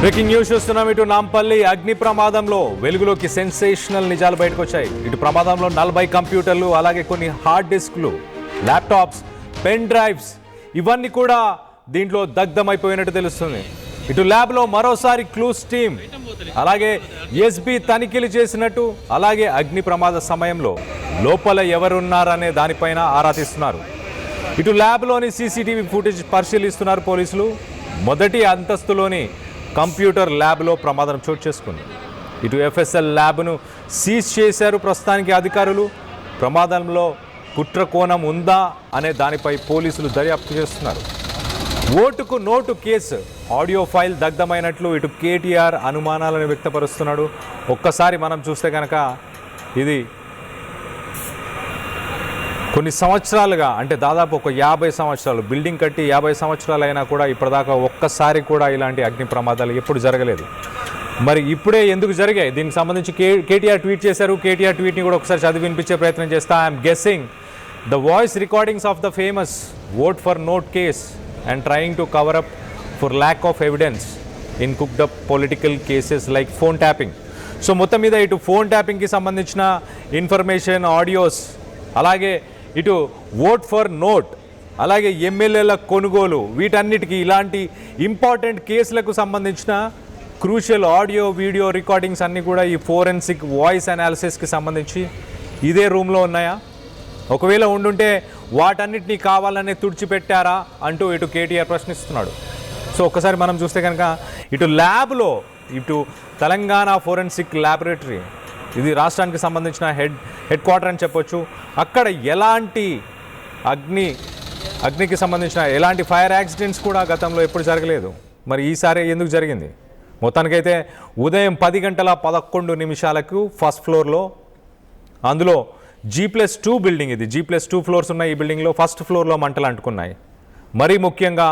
Breaking news చూస్తున్నాం. ఇటు నాంపల్లి అగ్ని ప్రమాదంలో వెలుగులోకి సెన్సేషనల్ నిజాలు బయటకు వచ్చాయి. ఇటు ప్రమాదంలో 40 కంప్యూటర్లు, అలాగే కొన్ని హార్డ్ డిస్క్లు, ల్యాప్టాప్స్, పెన్ డ్రైవ్స్ ఇవన్నీ కూడా దీంట్లో దగ్ధమైపోయినట్టు తెలుస్తుంది. ఇటు ల్యాబ్లో మరోసారి క్లూస్ టీమ్, అలాగే ఎస్బీ తనిఖీలు చేసినట్టు, అలాగే అగ్ని ప్రమాద సమయంలో లోపల ఎవరున్నారనే దానిపైన ఆరా తీస్తున్నారు. ఇటు ల్యాబ్లోని సీసీటీవీ ఫుటేజ్ పరిశీలిస్తున్నారు పోలీసులు. మొదటి అంతస్తులోని కంప్యూటర్ ల్యాబ్లో ప్రమాదం చోటు చేసుకుంది. ఇటు ఎఫ్ఎస్ఎల్ ల్యాబ్ను సీజ్ చేశారు ప్రస్తుతానికి అధికారులు. ప్రమాదంలో కుట్ర కోణం ఉందా అనే దానిపై పోలీసులు దర్యాప్తు చేస్తున్నారు. ఓటుకు నోటు కేసు ఆడియో ఫైల్ దగ్ధమైనట్లు ఇటు కేటీఆర్ అనుమానాలను వ్యక్తపరుస్తున్నాడు. ఒక్కసారి మనం చూస్తే కనుక ఇది కొన్ని సంవత్సరాలుగా, అంటే దాదాపు ఒక 50 సంవత్సరాలు, బిల్డింగ్ కట్టి 50 సంవత్సరాలు అయినా కూడా ఇప్పటిదాకా ఒక్కసారి కూడా ఇలాంటి అగ్ని ప్రమాదాలు ఎప్పుడు జరగలేదు. మరి ఇప్పుడే ఎందుకు జరిగాయి? దీనికి సంబంధించి కేటీఆర్ ట్వీట్ చేశారు. కేటీఆర్ ట్వీట్ని కూడా ఒకసారి చదివి వినిపించే ప్రయత్నం చేస్తా. I'm guessing the voice recordings of the famous vote for note case and trying to cover up for lack of evidence in cooked up political cases like phone tapping. So మొత్తం మీద ఇటు ఫోన్ ట్యాపింగ్కి సంబంధించిన information, audios, అలాగే ఇటు vote for note, అలాగే ఎమ్మెల్యేల కొనుగోలు, వీటన్నిటికీ ఇలాంటి ఇంపార్టెంట్ కేసులకు సంబంధించిన క్రూషియల్ ఆడియో, వీడియో రికార్డింగ్స్ అన్నీ కూడా ఈ ఫోరెన్సిక్ వాయిస్ అనాలిసిస్కి సంబంధించి ఇదే రూమ్లో ఉన్నాయా? ఒకవేళ ఉండుంటే వాటన్నిటినీ కావాలనే తుడిచిపెట్టారా అంటూ ఇటు కేటీఆర్ ప్రశ్నిస్తున్నాడు. సో ఒక్కసారి మనం చూస్తే కనుక ఇటు ల్యాబ్లో, ఇటు తెలంగాణ ఫోరెన్సిక్ ల్యాబొరేటరీ, ఇది రాష్ట్రానికి సంబంధించిన హెడ్ క్వార్టర్ అని చెప్పొచ్చు. అక్కడ ఎలాంటి అగ్నికి సంబంధించిన ఎలాంటి ఫైర్ యాక్సిడెంట్స్ కూడా గతంలో ఎప్పుడు జరగలేదు. మరి ఈసారి ఎందుకు జరిగింది? మొత్తానికైతే ఉదయం 10:11 ఫస్ట్ ఫ్లోర్లో, అందులో G+2 బిల్డింగ్, ఇది G+2 ఫ్లోర్స్ ఉన్నాయి ఈ బిల్డింగ్లో. ఫస్ట్ ఫ్లోర్లో మంటలు అంటుకున్నాయి. మరీ ముఖ్యంగా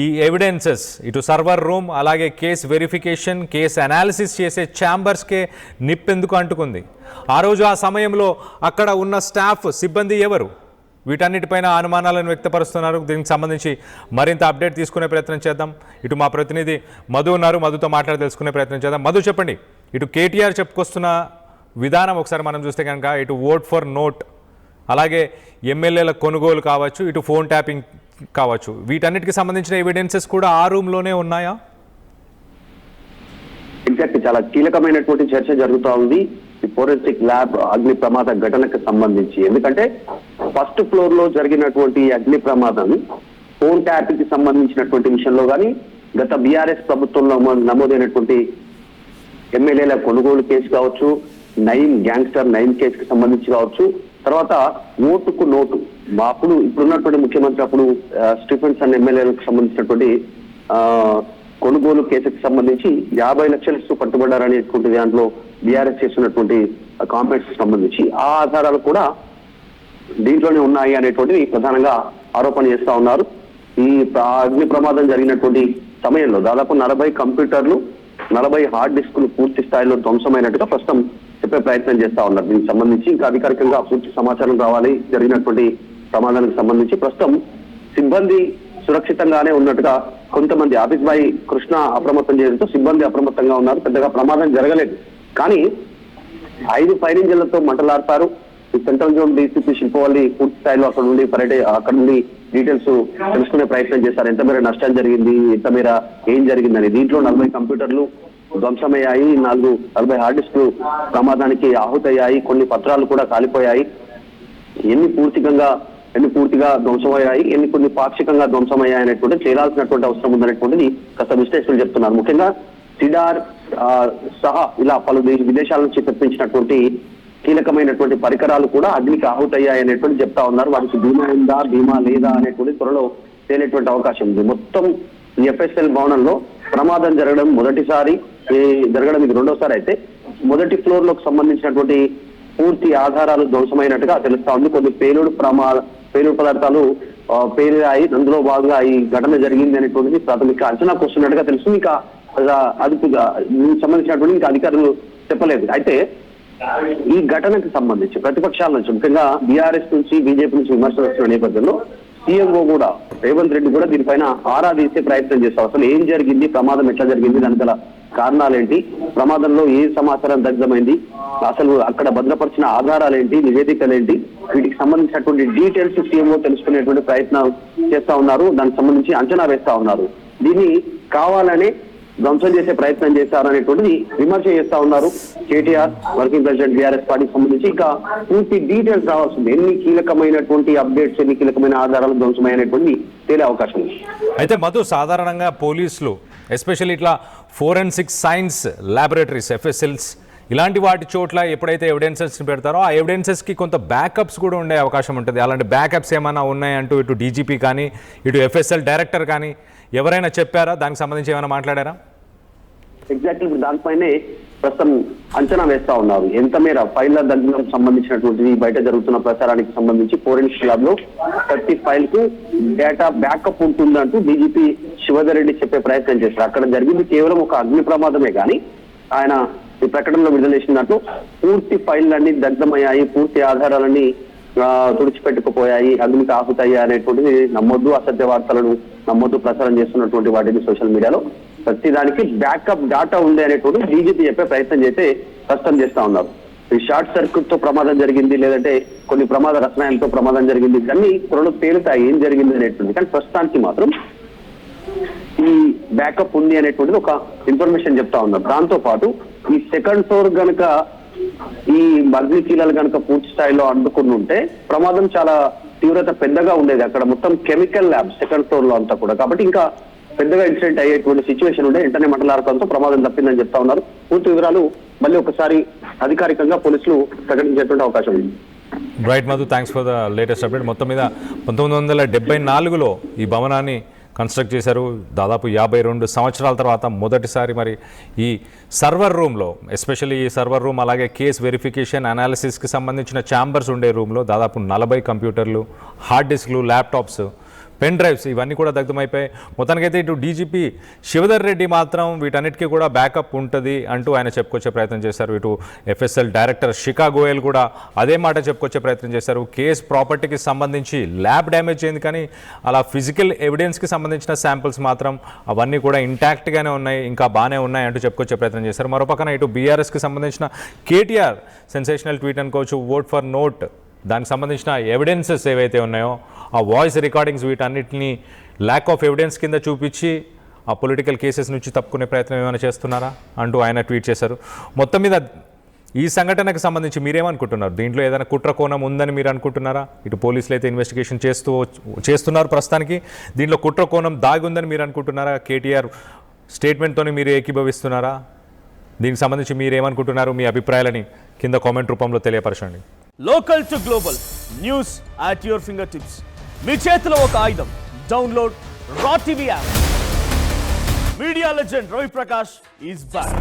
ఈ ఎవిడెన్సెస్, ఇటు సర్వర్ రూమ్, అలాగే కేస్ వెరిఫికేషన్, కేస్ అనాలిసిస్ చేసే ఛాంబర్స్కే నిప్పెందుకు అంటుకుంది? ఆ రోజు ఆ సమయంలో అక్కడ ఉన్న స్టాఫ్, సిబ్బంది ఎవరు? వీటన్నిటిపైన అనుమానాలను వ్యక్తపరుస్తున్నారు. దీనికి సంబంధించి మరింత అప్డేట్ తీసుకునే ప్రయత్నం చేద్దాం. ఇటు మా ప్రతినిధి మధు ఉన్నారు, మధుతో మాట్లాడి తెలుసుకునే ప్రయత్నం చేద్దాం. మధు, చెప్పండి, ఇటు కేటీఆర్ చెప్పుకొస్తున్న విధానం ఒకసారి మనం చూస్తే కనుక ఇటు ఓట్ ఫర్ నోట్, అలాగే ఎమ్మెల్యేల కొనుగోలు కావచ్చు, ఇటు ఫోన్ ట్యాపింగ్ కావచ్చు, వీటన్నిటికి సంబంధించిన ఎవిడెన్సెస్ కూడా ఆ రూమ్లోనే ఉన్నాయా? ఎగ్జాక్ట్, చాలా కీలకమైనటువంటి చర్చ జరుగుతూ ఉంది ఈ ఫోరెన్సిక్ ల్యాబ్ అగ్ని ప్రమాద ఘటనకు సంబంధించి. ఎందుకంటే ఫస్ట్ ఫ్లోర్ లో జరిగినటువంటి అగ్ని ప్రమాదం ఫోన్ ట్యాపింగ్ కి సంబంధించినటువంటి విషయంలో కానీ, గత బీఆర్ఎస్ ప్రభుత్వంలో నమోదైనటువంటి ఎమ్మెల్యేల కొనుగోలు కేసు కావచ్చు, గ్యాంగ్స్టర్ నయీం కేసుకి సంబంధించి కావచ్చు, తర్వాత ఓటుకు నోటు, ఇప్పుడున్నటువంటి ముఖ్యమంత్రి అప్పుడు స్టీఫెన్సన్ ఎమ్మెల్యేలకు సంబంధించినటువంటి కొనుగోలు కేసుకి సంబంధించి 50 లక్షలు ఇస్తూ పట్టుబడ్డారనేటువంటి దాంట్లో బీఆర్ఎస్ చేస్తున్నటువంటి కామెంట్స్ సంబంధించి ఆ ఆధారాలు కూడా దీంట్లోనే ఉన్నాయి అనేటువంటిది ప్రధానంగా ఆరోపణ చేస్తా ఉన్నారు. ఈ అగ్ని ప్రమాదం జరిగినటువంటి సమయంలో దాదాపు 40 కంప్యూటర్లు, 40 హార్డ్ డిస్కులు పూర్తి స్థాయిలో ధ్వంసమైనట్టుగా ప్రస్తుతం చెప్పే ప్రయత్నం చేస్తా ఉన్నారు. దీనికి సంబంధించి ఇంకా అధికారికంగా పూర్తి సమాచారం రావాలి. జరిగినటువంటి ప్రమాదానికి సంబంధించి ప్రస్తుతం సిబ్బంది సురక్షితంగానే ఉన్నట్టుగా కొంతమంది, ఆఫీస్ బాయ్ కృష్ణ అప్రమత్తం చేయడంతో సిబ్బంది అప్రమత్తంగా ఉన్నారు. పెద్దగా ప్రమాదం జరగలేదు. కానీ 5 ఫైర్ ఇంజన్లతో మంటలాడతారు. ఈ సెంట్రల్ జోన్ డీసీపీ శిల్పవల్లి పూర్తి స్థాయిలో అక్కడ నుండి డీటెయిల్స్ తెలుసుకునే ప్రయత్నం చేశారు. ఎంత మేర నష్టం జరిగింది, ఎంత మేర ఏం జరిగిందని. దీంట్లో 40 కంప్యూటర్లు ధ్వంసమయ్యాయి, 40 హార్డ్ డిస్క్లు ప్రమాదానికి ఆహుతయ్యాయి, కొన్ని పత్రాలు కూడా కాలిపోయాయి. ఎన్ని పూర్తిగా ధ్వంసమయ్యాయి, కొన్ని పాక్షికంగా ధ్వంసమయ్యాయి అనేటువంటి చేయాల్సినటువంటి అవసరం ఉందనేటువంటిది కాస్త విశ్లేషకులు చెప్తున్నారు. ముఖ్యంగా సిడార్ సహా ఇలా పలు విదేశాల నుంచి తెప్పించినటువంటి కీలకమైనటువంటి పరికరాలు కూడా అగ్నికి ఆహుతయ్యాయి అనేటువంటి చెప్తా ఉన్నారు. వారికి బీమా ఉందా, బీమా లేదా అనేటువంటి త్వరలో తేలేటువంటి అవకాశం ఉంది. మొత్తం ఎఫ్ఎస్ఎల్ భవనంలో ప్రమాదం జరగడం ఇది రెండోసారి అయితే, మొదటి ఫ్లోర్ లోకి సంబంధించినటువంటి పూర్తి ఆధారాలు ధ్వంసమైనట్టుగా తెలుస్తా ఉంది. కొన్ని పేలుడు పదార్థాలు పేరాయి, అందులో భాగంగా ఈ ఘటన జరిగింది అనేటువంటిది ప్రాథమిక అంచనాకు వస్తున్నట్టుగా తెలుస్తుంది. ఇంకా అదుపుగా సంబంధించినటువంటి ఇంకా అధికారులు చెప్పలేదు. అయితే ఈ ఘటనకు సంబంధించి ప్రతిపక్షాల నుంచి, ముఖ్యంగా బీఆర్ఎస్ నుంచి, బీజేపీ నుంచి విమర్శలు వస్తున్న నేపథ్యంలో సీఎంఓ కూడా రేవంత్ రెడ్డి కూడా దీనిపైన ఆరా తీసే ప్రయత్నం చేస్తారు. అసలు ఏం జరిగింది, ప్రమాదం ఎట్లా జరిగింది, దాని గల కారణాలేంటి, ప్రమాదంలో ఏ సమాచారం దగ్ధమైంది, అసలు అక్కడ భద్రపరిచిన ఆధారాలేంటి, నివేదికలేంటి, వీటికి సంబంధించినటువంటి డీటెయిల్స్ సీఎంఓ తెలుసుకునేటువంటి ప్రయత్నం చేస్తా ఉన్నారు. దానికి సంబంధించి అంచనా వేస్తా ఉన్నారు. దీన్ని కావాలనే ధ్వంసం చేసే ప్రయత్నం చేస్తారనేటువంటిది విమర్శ చేస్తా ఉన్నారు కేటీఆర్, వర్కింగ్ ప్రెసిడెంట్ బీఆర్ఎస్ పార్టీకి సంబంధించి. ఇంకా పూర్తి డీటెయిల్స్ రావాల్సింది, ఎన్ని కీలకమైనటువంటి అప్డేట్స్, ఎన్ని కీలకమైన ఆధారాలు ధ్వంసమైనటువంటి తేలే అవకాశం ఉంది. అయితే మధు, సాధారణంగా పోలీసులు ఎస్పెషల్లీ ఇట్లా ఫోరెన్సిక్ సైన్స్ ల్యాబొరేటరీస్ ఎఫ్ఎస్ఎల్స్ ఇలాంటి వాటి చోట్ల ఎప్పుడైతే ఎవిడెన్సెస్ని పెడతారో ఆ ఎవిడెన్సెస్కి కొంత బ్యాకప్స్ కూడా ఉండే అవకాశం ఉంటుంది. అలాంటి బ్యాకప్స్ ఏమైనా ఉన్నాయంటూ ఇటు డీజీపీ కానీ ఇటు ఎఫ్ఎస్ఎల్ డైరెక్టర్ కానీ ఎవరైనా చెప్పారా? దానికి సంబంధించి ఏమైనా మాట్లాడారా? ఎగ్జాక్ట్లీ దానిపైనే ప్రస్తుతం అంచనా వేస్తా ఉన్నారు. ఎంత మేర ఫైళ్ల దగ్గర సంబంధించినటువంటిది బయట జరుగుతున్న ప్రచారానికి సంబంధించి ఫోరెన్సిక్ ల్యాబ్ లో ప్రతి ఫైల్ కు డేటా బ్యాకప్ ఉంటుందంటూ డీజీపీ శివధర్ రెడ్డి చెప్పే ప్రయత్నం చేశారు. అక్కడ జరిగింది కేవలం ఒక అగ్ని ప్రమాదమే కానీ ఆయన ఈ ప్రకటనలో విడుదల చేసినట్టు పూర్తి ఫైళ్లన్నీ దగ్ధమయ్యాయి, పూర్తి ఆధారాలన్నీ తుడిచిపెట్టుకుపోయాయి, అగ్నికి ఆహుతాయి అనేటువంటిది నమ్మొద్దు, అసత్య వార్తలను నమ్మొద్దు, ప్రచారం చేస్తున్నటువంటి వాటిని సోషల్ మీడియాలో ప్రతి దానికి బ్యాకప్ డాటా ఉంది అనేటువంటి డీజీపీ చెప్పే ప్రయత్నం చేస్తే ప్రస్తుతం చేస్తా ఉన్నారు. ఈ షార్ట్ సర్క్యూట్ తో ప్రమాదం జరిగింది, లేదంటే కొన్ని ప్రమాద రసాయనాలతో ప్రమాదం జరిగింది, ఇవన్నీ త్వరలో తేలుతాయి ఏం జరిగింది అనేటువంటి. కానీ ప్రస్తుతానికి మాత్రం ఈ బ్యాకప్ ఉంది అనేటువంటిది ఒక ఇన్ఫర్మేషన్ చెప్తా ఉన్నారు. దాంతో పాటు ఈ సెకండ్ ఫ్లోర్ గనక ఈ అగ్ని కీలాలు కనుక పూర్తి స్థాయిలో అందుకుని ఉంటే ప్రమాదం చాలా తీవ్రత పెద్దగా ఉండేది. అక్కడ మొత్తం కెమికల్ ల్యాబ్ సెకండ్ ఫ్లోర్ లో అంతా కూడా, కాబట్టి ఇంకా పెద్దగా ఇన్సిడెంట్ అయ్యేటువంటి సిచ్యువేషన్ ఉండే. వెంటనే మంటలారటంతో ప్రమాదం తప్పిందని చెప్తా ఉన్నారు. పూర్తి వివరాలు మళ్ళీ ఒకసారి అధికారికంగా పోలీసులు ప్రకటించేటువంటి అవకాశం ఉంది. Right Madhu, thanks for the latest update. మొత్తం మీద 1974లో ఈ భవనాన్ని కన్స్ట్రక్ట్ చేశారు. దాదాపు 52 సంవత్సరాల తర్వాత మొదటిసారి మరి ఈ సర్వర్ రూమ్లో, ఎస్పెషల్లీ ఈ సర్వర్ రూమ్ అలాగే కేస్ వెరిఫికేషన్ అనాలిసిస్కి సంబంధించిన ఛాంబర్స్ ఉండే రూమ్లో దాదాపు 40 కంప్యూటర్లు, హార్డ్ డిస్క్లు, ల్యాప్టాప్స్, పెన్ డ్రైవ్స్ ఇవన్నీ కూడా దగ్ధమైపోయాయి. మొత్తానికైతే ఇటు డీజీపీ శివధర్ రెడ్డి మాత్రం వీటన్నిటికీ కూడా బ్యాకప్ ఉంటుంది అంటూ ఆయన చెప్పుకొచ్చే ప్రయత్నం చేశారు. ఇటు ఎఫ్ఎస్ఎల్ డైరెక్టర్ శిఖా గోయల్ కూడా అదే మాట చెప్పుకొచ్చే ప్రయత్నం చేశారు. కేస్ ప్రాపర్టీకి సంబంధించి ల్యాబ్ డ్యామేజ్ అయింది కానీ అలా ఫిజికల్ ఎవిడెన్స్కి సంబంధించిన శాంపిల్స్ మాత్రం అవన్నీ కూడా ఇంటాక్ట్గానే ఉన్నాయి, ఇంకా బాగానే ఉన్నాయి అంటూ చెప్పుకొచ్చే ప్రయత్నం చేశారు. మరోపక్కన ఇటు బీఆర్ఎస్కి సంబంధించిన కేటీఆర్ సెన్సేషనల్ ట్వీట్ అనుకోవచ్చు, ఓట్ ఫర్ నోట్, దానికి సంబంధించిన ఎవిడెన్సెస్ ఏవైతే ఉన్నాయో ఆ వాయిస్ రికార్డింగ్స్ వీటన్నిటిని ల్యాక్ ఆఫ్ ఎవిడెన్స్ కింద చూపించి ఆ పొలిటికల్ కేసెస్ నుంచి తప్పుకునే ప్రయత్నం ఏమైనా చేస్తున్నారా అంటూ ఆయన ట్వీట్ చేశారు. మొత్తం మీద ఈ సంఘటనకు సంబంధించి మీరేమనుకుంటున్నారు? దీంట్లో ఏదైనా కుట్ర కోణం ఉందని మీరు అనుకుంటున్నారా? ఇటు పోలీసులు అయితే ఇన్వెస్టిగేషన్ చేస్తున్నారు ప్రస్తుతానికి. దీంట్లో కుట్ర కోణం దాగి ఉందని మీరు అనుకుంటున్నారా? కేటీఆర్ స్టేట్మెంట్తోని మీరు ఏకీభవిస్తున్నారా? దీనికి సంబంధించి మీరేమనుకుంటున్నారు? మీ అభిప్రాయాలని కింద కామెంట్ రూపంలో తెలియపరచండి. Local to global news at your fingertips. మీ చేతిలో ఒక ఆయుధం. Download Raa TV app. Media legend Ravi Prakash is back.